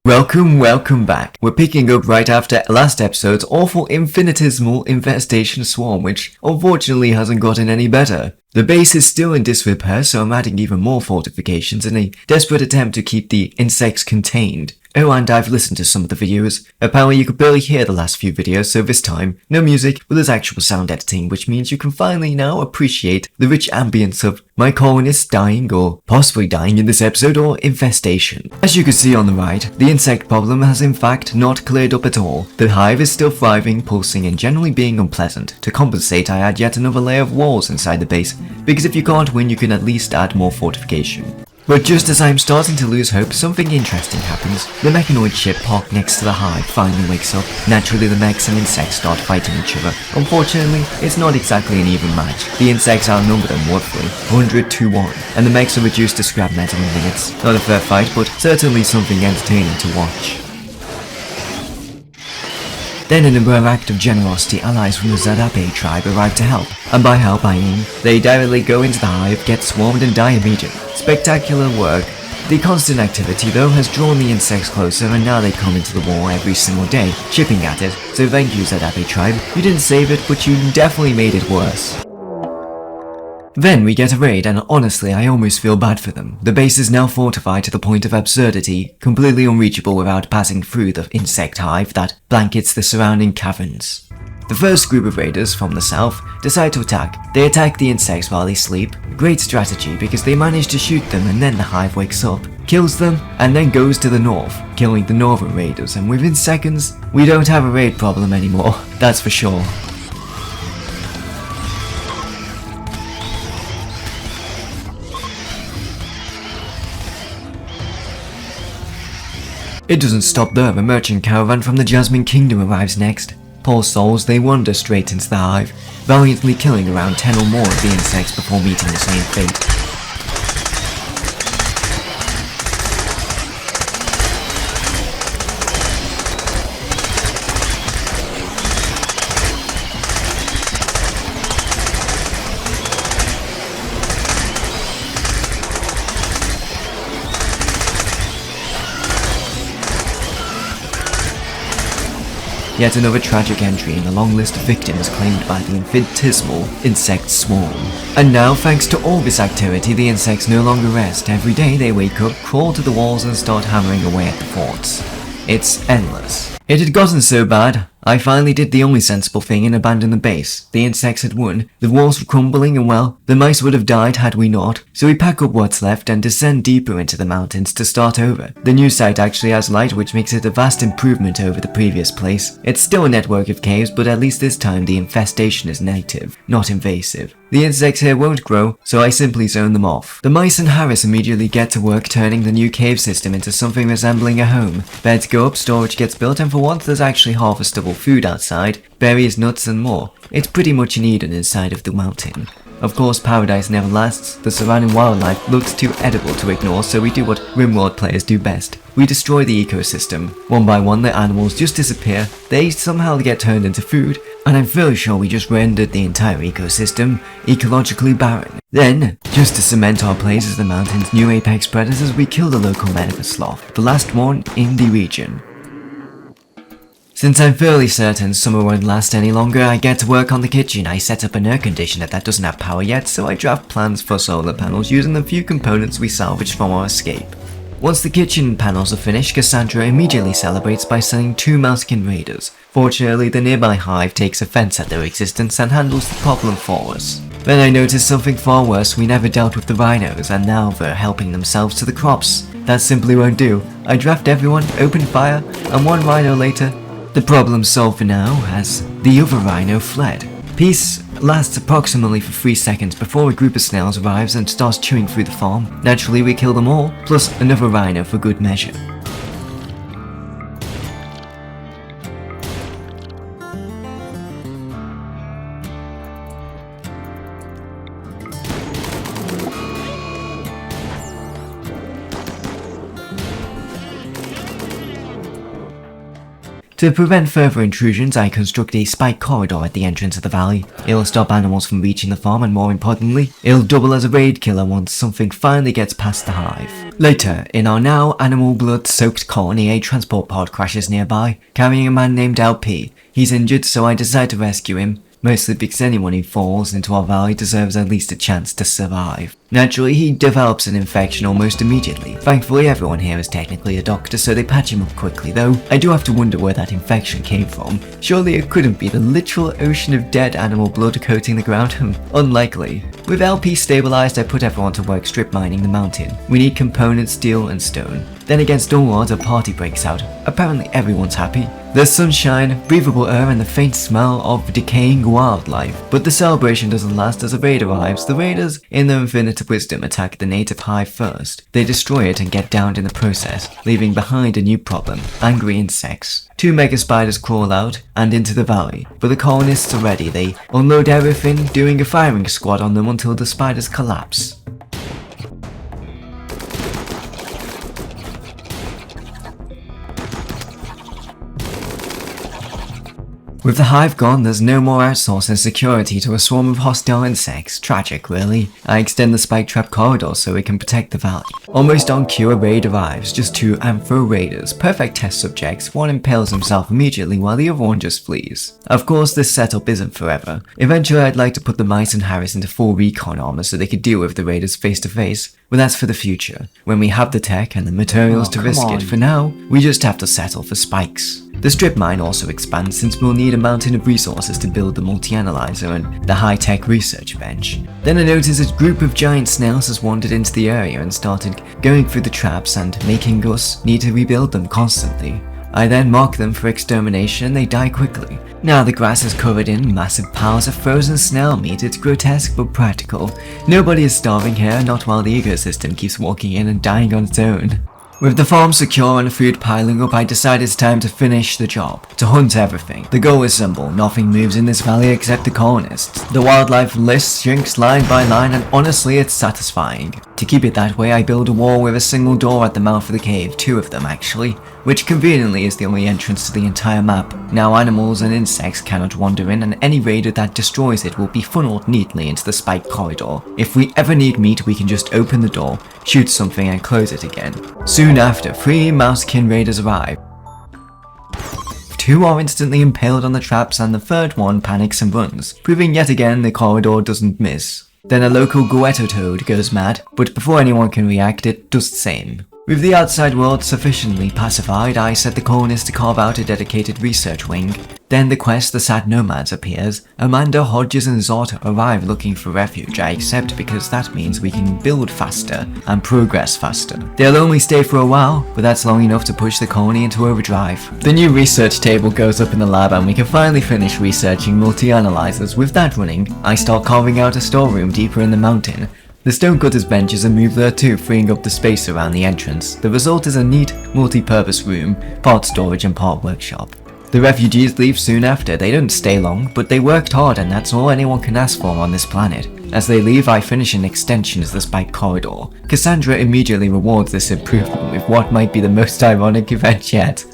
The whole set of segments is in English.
Welcome back. We're picking up right after last episode's awful infinitesimal infestation swarm, which unfortunately hasn't gotten any better. The base is still in disrepair, so I'm adding even more fortifications in a desperate attempt to keep the insects contained. Oh, and I've listened to some of the videos. Apparently you could barely hear the last few videos, so this time, no music, but there's actual sound editing, which means you can finally now appreciate the rich ambience of my colonists dying, or possibly dying in this episode, or infestation. As you can see on the right, the insect problem has in fact not cleared up at all. The hive is still thriving, pulsing, and generally being unpleasant. To compensate, I add yet another layer of walls inside the base, because if you can't win, you can at least add more fortification. But just as I'm starting to lose hope, something interesting happens. The mechanoid ship parked next to the hive finally wakes up. Naturally, the mechs and insects start fighting each other. Unfortunately, it's not exactly an even match. The insects outnumber them roughly 100 to 1, and the mechs are reduced to scrap metal in minutes. Not a fair fight, but certainly something entertaining to watch. Then in a rare act of generosity, allies from the Zadabe tribe arrive to help. And by help I mean, they directly go into the hive, get swarmed and die immediately. Spectacular work. The constant activity though has drawn the insects closer, and now they come into the war every single day, chipping at it. So thank you Zadabe tribe, you didn't save it, but you definitely made it worse. Then we get a raid, and honestly I almost feel bad for them. The base is now fortified to the point of absurdity, completely unreachable without passing through the insect hive that blankets the surrounding caverns. The first group of raiders from the south decide to attack. They attack the insects while they sleep. Great strategy because they manage to shoot them, and then the hive wakes up, kills them, and then goes to the north, killing the northern raiders, and within seconds, we don't have a raid problem anymore, that's for sure. It doesn't stop there, a merchant caravan from the Jasmine Kingdom arrives next. Poor souls, they wander straight into the hive, valiantly killing around 10 or more of the insects before meeting the same fate. Yet another tragic entry in the long list of victims claimed by the infinitesimal insect swarm. And now, thanks to all this activity, the insects no longer rest. Every day they wake up, crawl to the walls and start hammering away at the forts. It's endless. It had gotten so bad, I finally did the only sensible thing and abandoned the base. The insects had won, the walls were crumbling, and well, the mice would have died had we not. So we pack up what's left and descend deeper into the mountains to start over. The new site actually has light, which makes it a vast improvement over the previous place. It's still a network of caves, but at least this time the infestation is native, not invasive. The insects here won't grow, so I simply zone them off. The mice and Harris immediately get to work turning the new cave system into something resembling a home. Beds go up, storage gets built, and for once there's actually harvestable food outside, berries, nuts and more. It's pretty much an Eden inside of the mountain. Of course, paradise never lasts. The surrounding wildlife looks too edible to ignore, so we do what Rimworld players do best. We destroy the ecosystem. One by one, the animals just disappear, they somehow get turned into food, and I'm fairly sure we just rendered the entire ecosystem ecologically barren. Then, just to cement our place as the mountain's new apex predators, we kill the local men of the sloth, the last one in the region. Since I'm fairly certain summer won't last any longer, I get to work on the kitchen. I set up an air conditioner that doesn't have power yet, so I draft plans for solar panels using the few components we salvaged from our escape. Once the kitchen panels are finished, Cassandra immediately celebrates by selling 2 Mousekin Raiders. Fortunately, the nearby hive takes offense at their existence and handles the problem for us. Then I notice something far worse. We never dealt with the rhinos, and now they're helping themselves to the crops. That simply won't do. I draft everyone, open fire, and 1 rhino later, the problem's solved for now, as the other rhino fled. Peace lasts approximately for 3 seconds before a group of snails arrives and starts chewing through the farm. Naturally, we kill them all, plus another rhino for good measure. To prevent further intrusions, I construct a spike corridor at the entrance of the valley. It'll stop animals from reaching the farm, and more importantly, it'll double as a raid killer once something finally gets past the hive. Later, in our now animal blood-soaked colony, a transport pod crashes nearby, carrying a man named LP. He's injured, so I decide to rescue him, mostly because anyone who falls into our valley deserves at least a chance to survive. Naturally, he develops an infection almost immediately. Thankfully, everyone here is technically a doctor, so they patch him up quickly, though I do have to wonder where that infection came from. Surely it couldn't be the literal ocean of dead animal blood coating the ground? Unlikely. With LP stabilized, I put everyone to work strip mining the mountain. We need components, steel, and stone. Then against all odds, a party breaks out. Apparently everyone's happy. There's sunshine, breathable air, and the faint smell of decaying wildlife. But the celebration doesn't last as a raid arrives. The raiders, in their infinite wisdom, attack the native hive first. They destroy it and get downed in the process, leaving behind a new problem: angry insects. 2 mega spiders crawl out and into the valley, but the colonists are ready. They unload everything, doing a firing squad on them until the spiders collapse. With the hive gone, there's no more outsourcing security to a swarm of hostile insects. Tragic, really. I extend the spike trap corridor so it can protect the valley. Almost on cue, a raid arrives, just 2 Anthro Raiders, perfect test subjects. One impales himself immediately while the other one just flees. Of course, this setup isn't forever. Eventually, I'd like to put the Mice and Harris into full recon armor so they could deal with the Raiders face to face. But that's for the future, when we have the tech and the materials to risk it. For now, we just have to settle for spikes. The strip mine also expands since we'll need a mountain of resources to build the multi-analyzer and the high-tech research bench. Then I noticed a group of giant snails has wandered into the area and started going through the traps and making us need to rebuild them constantly. I then mark them for extermination and they die quickly. Now the grass is covered in massive piles of frozen snail meat. It's grotesque but practical. Nobody is starving here, not while the ecosystem keeps walking in and dying on its own. With the farm secure and food piling up, I decide it's time to finish the job. To hunt everything. The goal is simple: nothing moves in this valley except the colonists. The wildlife list shrinks line by line, and honestly it's satisfying. To keep it that way, I build a wall with a single door at the mouth of the cave, 2 of them actually, which conveniently is the only entrance to the entire map. Now animals and insects cannot wander in, and any raider that destroys it will be funneled neatly into the spike corridor. If we ever need meat, we can just open the door, shoot something, and close it again. Soon after, 3 Mousekin Raiders arrive. 2 are instantly impaled on the traps, and the 3rd one panics and runs, proving yet again the corridor doesn't miss. Then a local Goetto toad goes mad, but before anyone can react, it does the same. With the outside world sufficiently pacified, I set the colonists to carve out a dedicated research wing. Then the quest The Sad Nomads appears. Amanda, Hodges and Zot arrive looking for refuge. I accept because that means we can build faster and progress faster. They'll only stay for a while, but that's long enough to push the colony into overdrive. The new research table goes up in the lab and we can finally finish researching multi-analyzers. With that running, I start carving out a storeroom deeper in the mountain. The stonecutter's benches are moved there too, freeing up the space around the entrance. The result is a neat, multi-purpose room, part storage and part workshop. The refugees leave soon after. They don't stay long, but they worked hard and that's all anyone can ask for on this planet. As they leave, I finish an extension of the spike corridor. Cassandra immediately rewards this improvement with what might be the most ironic event yet.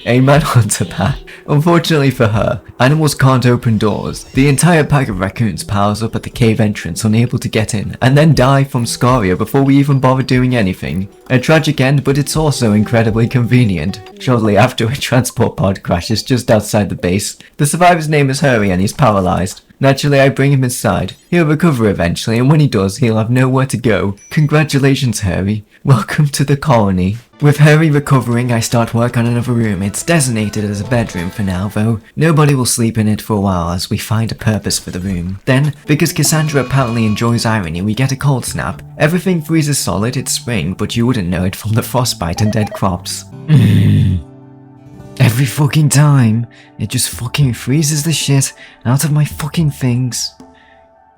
A manhunter pack. Unfortunately for her, animals can't open doors. The entire pack of raccoons piles up at the cave entrance, unable to get in, and then die from scaria before we even bother doing anything. A tragic end, but it's also incredibly convenient. Shortly after, a transport pod crashes just outside the base. The survivor's name is Hurry and he's paralyzed. Naturally, I bring him inside. He'll recover eventually, and when he does, he'll have nowhere to go. Congratulations, Hurry. Welcome to the colony. With Hurry recovering, I start work on another room. It's designated as a bedroom for now, though nobody will sleep in it for a while as we find a purpose for the room. Then, because Cassandra apparently enjoys irony, we get a cold snap. Everything freezes solid. It's spring, but you wouldn't know it from the frostbite and dead crops. Every fucking time, it just fucking freezes the shit out of my fucking things.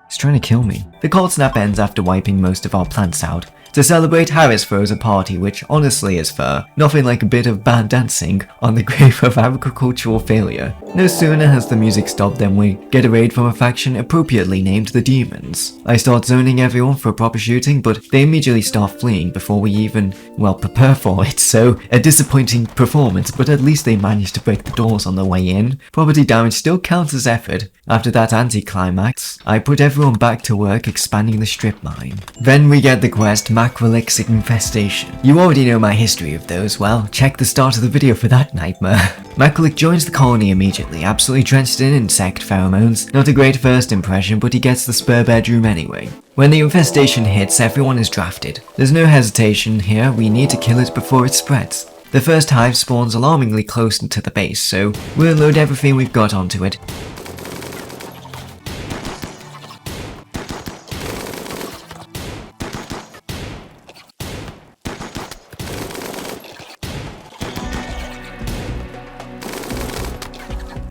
It's trying to kill me. The cold snap ends after wiping most of our plants out. To celebrate, Harris throws a party which honestly is fair, nothing like a bit of bad dancing on the grave of agricultural failure. No sooner has the music stopped than we get a raid from a faction appropriately named the Demons. I start zoning everyone for proper shooting, but they immediately start fleeing before we even, well, prepare for it, so a disappointing performance, but at least they managed to break the doors on their way in. Property damage still counts as effort. After that anticlimax, I put everyone back to work expanding the strip mine. Then we get the quest Macrolic's Infestation. You already know my history of those, well, check the start of the video for that nightmare. Macrolic joins the colony immediately, absolutely drenched in insect pheromones. Not a great first impression, but he gets the spare bedroom anyway. When the infestation hits, everyone is drafted. There's no hesitation here, we need to kill it before it spreads. The first hive spawns alarmingly close to the base, so we'll load everything we've got onto it.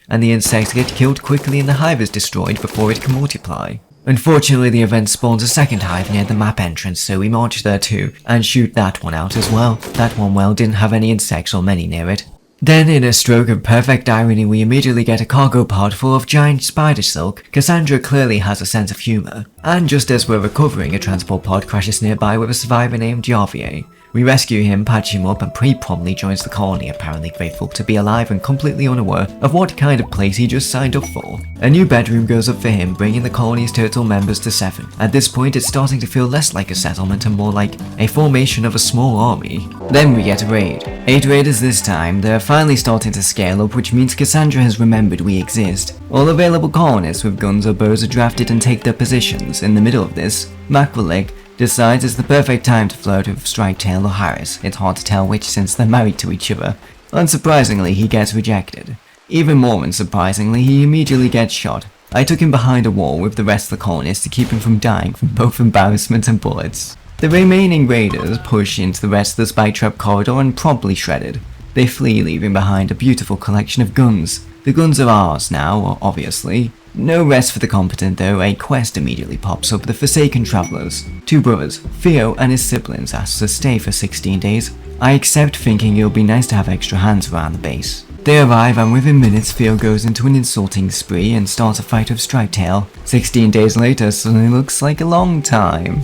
And the insects get killed quickly and the hive is destroyed before it can multiply. Unfortunately, the event spawns a second hive near the map entrance, so we march there too, and shoot that one out as well. That one, well, didn't have any insects or many near it. Then, in a stroke of perfect irony, we immediately get a cargo pod full of giant spider silk. Cassandra clearly has a sense of humor. And just as we're recovering, a transport pod crashes nearby with a survivor named Javier. We rescue him, patch him up, and he promptly joins the colony, apparently grateful to be alive and completely unaware of what kind of place he just signed up for. A new bedroom goes up for him, bringing the colony's total members to 7. At this point, it's starting to feel less like a settlement and more like a formation of a small army. Then we get a raid. 8 raiders this time. They're finally starting to scale up, which means Cassandra has remembered we exist. All available colonists with guns or bows are drafted and take their positions. In the middle of this, Macrolic decides it's the perfect time to flirt with Stripetail or Harris. It's hard to tell which since they're married to each other. Unsurprisingly, he gets rejected. Even more unsurprisingly, he immediately gets shot. I took him behind a wall with the rest of the colonists to keep him from dying from both embarrassment and bullets. The remaining raiders push into the rest of the spike trap corridor and promptly shredded. They flee, leaving behind a beautiful collection of guns. The guns are ours now, obviously. No rest for the competent though, a quest immediately pops up: the Forsaken Travelers. 2 brothers, Theo and his siblings, ask to stay for 16 days. I accept, thinking it'll be nice to have extra hands around the base. They arrive and within minutes Theo goes into an insulting spree and starts a fight with Stripetail. 16 days later suddenly looks like a long time.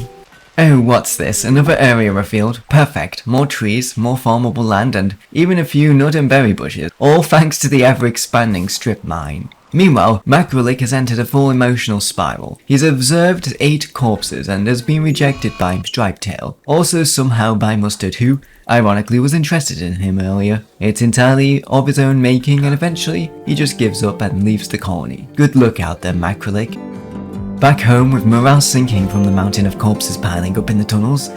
Oh, what's this? Another area revealed. Perfect. More trees, more farmable land, and even a few nut and berry bushes. All thanks to the ever-expanding strip mine. Meanwhile, Macrolic has entered a full emotional spiral. He's observed 8 corpses and has been rejected by Stripetail. Also somehow by Mustard, who, ironically, was interested in him earlier. It's entirely of his own making, and eventually, he just gives up and leaves the colony. Good luck out there, Macrolic. Back home, with morale sinking from the mountain of corpses piling up in the tunnels,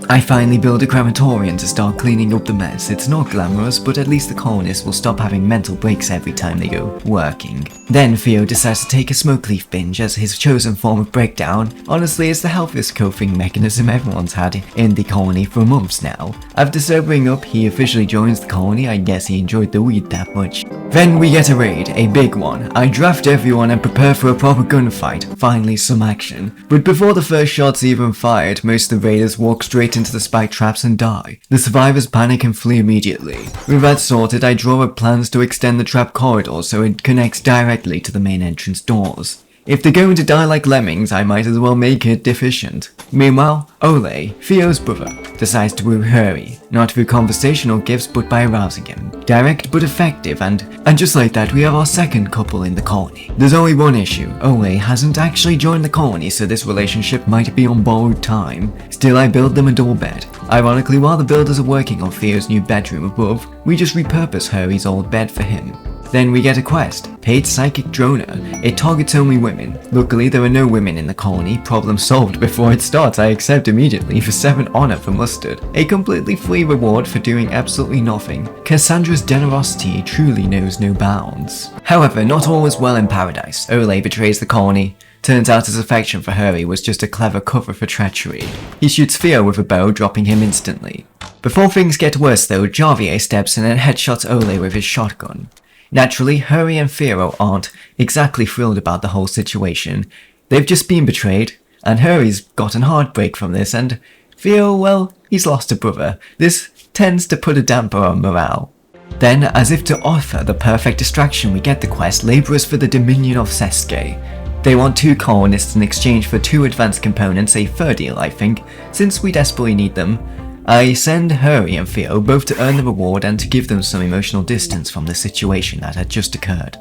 I finally build a crematorium to start cleaning up the mess. It's not glamorous, but at least the colonists will stop having mental breaks every time they go working. Then Theo decides to take a smoke leaf binge as his chosen form of breakdown. Honestly, it's the healthiest coping mechanism everyone's had in the colony for months now. After sobering up, he officially joins the colony. I guess he enjoyed the weed that much. Then we get a raid, a big one. I draft everyone and prepare for a proper gunfight. Finally, some action. But before the first shot's even fired, most of the raiders walk straight into the spike traps and die. The survivors panic and flee immediately. With that sorted, I draw up plans to extend the trap corridor so it connects directly to the main entrance doors. If they're going to die like lemmings, I might as well make it efficient. Meanwhile, Ole, Theo's brother, decides to woo Harry, not through conversational gifts but by arousing him. Direct but effective, and just like that we have our second couple in the colony. There's only one issue: Ole hasn't actually joined the colony, so this relationship might be on borrowed time. Still, I build them a double bed. Ironically, while the builders are working on Theo's new bedroom above, we just repurpose Harry's old bed for him. Then we get a quest, Paid Psychic Droner. It targets only women. Luckily, there are no women in the colony. Problem solved before it starts. I accept immediately for 7 honor for Mustard. A completely free reward for doing absolutely nothing. Cassandra's generosity truly knows no bounds. However, not all is well in paradise. Ole betrays the colony. Turns out his affection for Harry was just a clever cover for treachery. He shoots Theo with a bow, dropping him instantly. Before things get worse though, Javier steps in and headshots Ole with his shotgun. Naturally, Harry and Theo aren't exactly thrilled about the whole situation. They've just been betrayed, and Harry's gotten heartbreak from this, and Theo, well, he's lost a brother. This tends to put a damper on morale. Then, as if to offer the perfect distraction, we get the quest Labourers for the Dominion of Seske. They want 2 colonists in exchange for 2 advanced components, a fair deal I think, since we desperately need them. I send Harry and Theo both to earn the reward and to give them some emotional distance from the situation that had just occurred.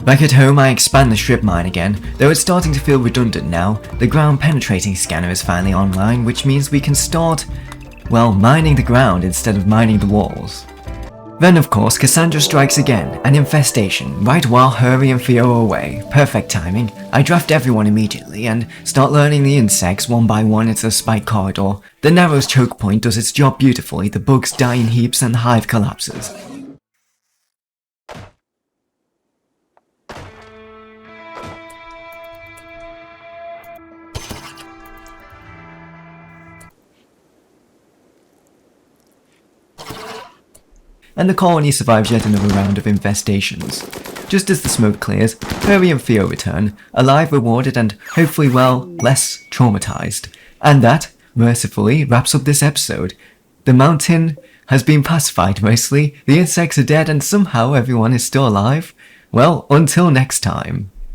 Back at home, I expand the strip mine again, though it's starting to feel redundant now. The ground penetrating scanner is finally online, which means we can start, well, mining the ground instead of mining the walls. Then of course Cassandra strikes again, an infestation, right while Harry and Theo are away. Perfect timing. I draft everyone immediately and start learning the insects one by one into the spike corridor. The Narrows choke point does its job beautifully, the bugs die in heaps and the hive collapses. And the colony survives yet another round of infestations. Just as the smoke clears, Harry and Theo return, alive, rewarded, and hopefully, well, less traumatized. And that, mercifully, wraps up this episode. The mountain has been pacified mostly, the insects are dead, and somehow everyone is still alive. Well, until next time.